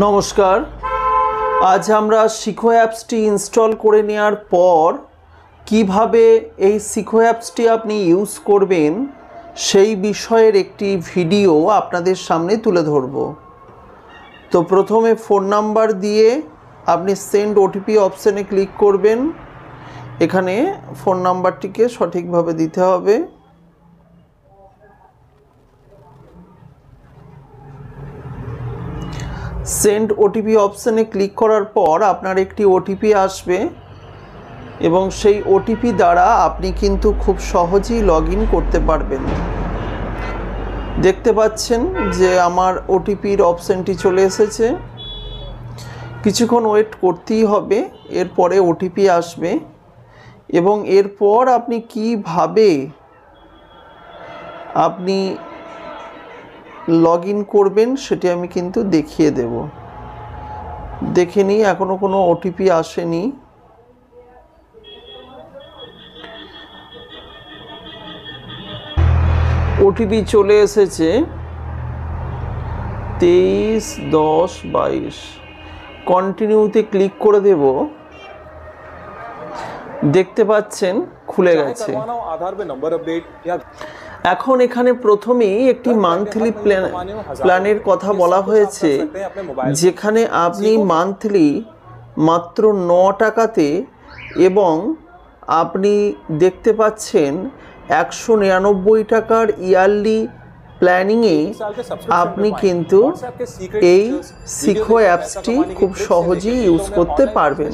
নমস্কার। আজ আমরা শিখো অ্যাপসটি ইনস্টল করে নেওয়ার পর কিভাবে এই শিখো অ্যাপসটি আপনি ইউজ করবেন সেই বিষয়ের একটি ভিডিও আপনাদের সামনে তুলে ধরব। তো প্রথমে ফোন নাম্বার দিয়ে আপনি সেন্ড ওটিপি অপশানে ক্লিক করবেন। এখানে ফোন নাম্বারটিকে সঠিকভাবে দিতে হবে। সেন্ড ওটিপি অপশানে ক্লিক করার পর আপনার একটি ওটিপি আসবে এবং সেই ওটিপি দ্বারা আপনি কিন্তু খুব সহজেই লগ ইন করতে পারবেন। দেখতে পাচ্ছেন যে আমার ওটিপির অপশানটি চলে এসেছে। কিছুক্ষণ ওয়েট করতেই হবে, এরপরে ওটিপি আসবে এবং এরপর আপনি কিভাবে আপনি লগ ইন করবেন সেটি আমি কিন্তু দেখিয়ে দেব। দেখে নিই, এখনও কোনো ওটিপি আসেনি। ওটিপি চলে এসেছে 231022। কন্টিনিউতে ক্লিক করে দেব। দেখতে পাচ্ছেন খুলে গেছে। এখন এখানে প্রথমেই একটি মান্থলি প্ল্যানের কথা বলা হয়েছে, যেখানে আপনি মান্থলি মাত্র 9 টাকাতে এবং আপনি দেখতে পাচ্ছেন 199 টাকার ইয়ারলি প্ল্যানিংয়ে আপনি কিন্তু এই শিখো অ্যাপসটি খুব সহজেই ইউজ করতে পারবেন।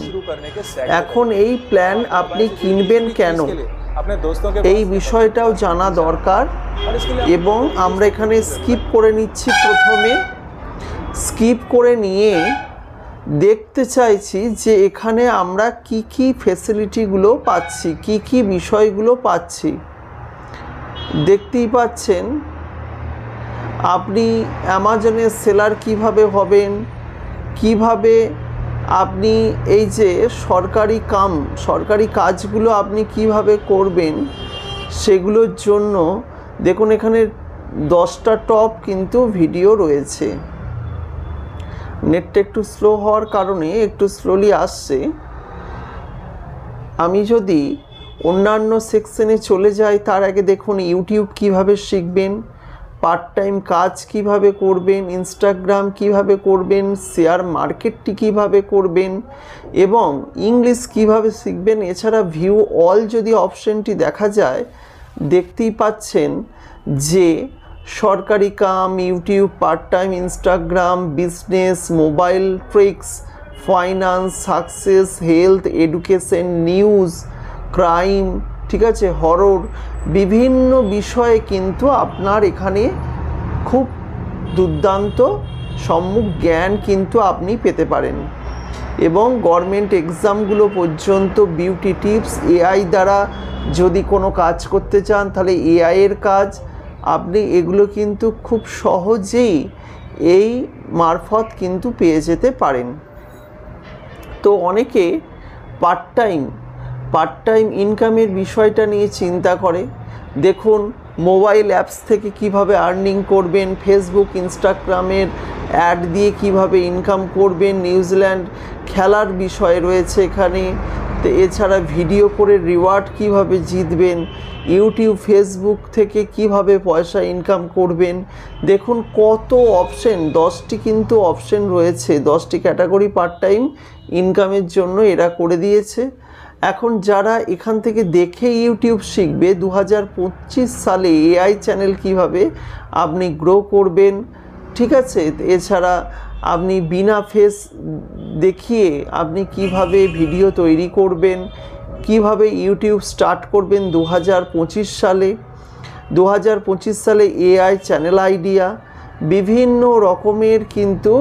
এখন এই প্ল্যান আপনি কিনবেন কেন, এই বিষয়টাও জানা দরকার এবং আমরা এখানে স্কিপ করে নিচ্ছি। প্রথমে স্কিপ করে নিয়ে দেখতে চাইছি যে এখানে আমরা কি কি ফ্যাসিলিটিগুলো পাচ্ছি, কি কি বিষয়গুলো পাচ্ছি। দেখতেই পাচ্ছেন আপনি অ্যামাজনের সেলার কিভাবে হবেন, কিভাবে আপনি এই যে সরকারি কাজগুলো আপনি কিভাবে করবেন সেগুলোর জন্য দেখুন এখানে 10টা টপ কিন্তু ভিডিও রয়েছে। নেটটা একটু স্লো হওয়ার কারণে একটু স্লোলি আসছে। আমি যদি অন্যান্য সেকশনে চলে যাই তার আগে দেখুন ইউটিউব কিভাবে শিখবেন, পার্ট টাইম কাজ কিভাবে করবেন, ইনস্টাগ্রাম কিভাবে করবেন, শেয়ার মার্কেটটি কিভাবে করবেন এবং ইংলিশ কিভাবে শিখবেন। এছাড়া ভিউ অল যদি অপশনটি দেখা যায়, দেখতেই পাচ্ছেন যে সরকারি কাম, YouTube, part time, Instagram, business, mobile tricks, finance, success, health, education, news, crime, ঠিক আছে, হরর, বিভিন্ন বিষয়ে কিন্তু আপনার এখানে খুব দুর্দান্ত সম্মুখ জ্ঞান কিন্তু আপনি পেতে পারেন এবং গভর্নমেন্ট এক্সামগুলো পর্যন্ত বিউটি টিপস, এআই দ্বারা যদি কোনো কাজ করতে চান তাহলে এআইয়ের কাজ আপনি এগুলো কিন্তু খুব সহজেই এই মারফত কিন্তু পেয়ে যেতে পারেন। তো অনেকে পার্ট টাইম ইনকামের বিষয়টা নিয়ে চিন্তা করে। দেখুন মোবাইল অ্যাপস থেকে কিভাবে আর্নিং করবেন, ফেসবুক, ইনস্টাগ্রামের অ্যাড দিয়ে কিভাবে ইনকাম করবেন, নিউজিল্যান্ড খেলার বিষয় রয়েছে এখানে। তো এছাড়া ভিডিও করে রিওয়ার্ড কিভাবে জিতবেন, ইউটিউব, ফেসবুক থেকে কিভাবে পয়সা ইনকাম করবেন। দেখুন কত অপশন, 10টি কিন্তু অপশন রয়েছে, 10টি ক্যাটাগরি পার্ট টাইম ইনকামের জন্য এরা করে দিয়েছে। এখন যারা এখান থেকে দেখে ইউটিউব শিখবে, 2025 সালে এআই চ্যানেল কিভাবে আপনি গ্রো করবেন, ঠিক আছে। এছাড়া আপনি বিনা ফেস দেখিয়ে আপনি কিভাবে ভিডিও তৈরি করবেন, কিভাবে ইউটিউব স্টার্ট করবেন 2025 সালে এআই চ্যানেল আইডিয়া, বিভিন্ন রকমের কিন্তু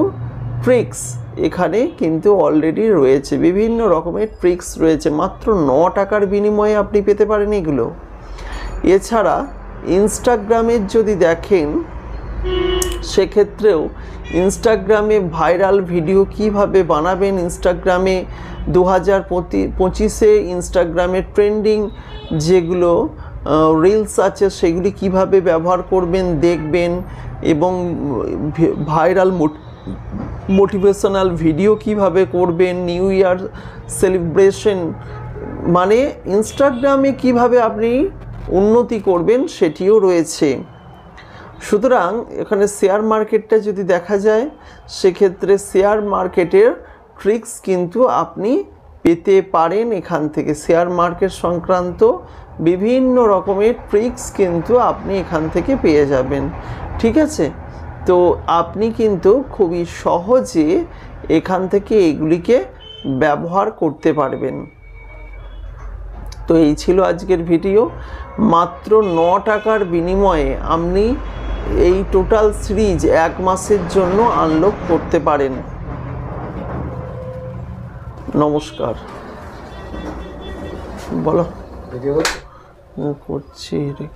ট্রিক্স এখানে কিন্তু অলরেডি রয়েছে। বিভিন্ন রকমের ট্রিক্স রয়েছে, মাত্র 9 টাকার বিনিময়ে আপনি পেতে পারেন এগুলো। এছাড়া ইনস্টাগ্রামের যদি দেখেন সেক্ষেত্রেও ইনস্টাগ্রামে ভাইরাল ভিডিও কিভাবে বানাবেন, ইনস্টাগ্রামে 2025-এ ইনস্টাগ্রামের ট্রেন্ডিং যেগুলো রিলস আছে সেগুলি কিভাবে ব্যবহার করবেন দেখবেন এবং ভাইরাল মোটিভেশনাল ভিডিও কিভাবে করবেন, নিউ ইয়ার সেলিব্রেশন, মানে ইনস্টাগ্রামে কিভাবে আপনি উন্নতি করবেন সেটিও রয়েছে। সুতরাং এখানে শেয়ার মার্কেটটা যদি দেখা যায়, সেক্ষেত্রে শেয়ার মার্কেটের ট্রিক্স কিন্তু আপনি পেতে পারেন এখান থেকে। শেয়ার মার্কেট সংক্রান্ত বিভিন্ন রকমের ট্রিক্স কিন্তু আপনি এখান থেকে পেয়ে যাবেন, ঠিক আছে? তো আপনি কিন্তু খুবই সহজে এখান থেকে এগুলিকে ব্যবহার করতে পারবেন। তো এই ছিল আজকের ভিডিও। মাত্র 9 টাকার বিনিময়ে আপনি এই টোটাল সিরিজ 1 মাসের জন্য আনলক করতে পারেন। নমস্কার। বলো। ভিডিও করছি রে।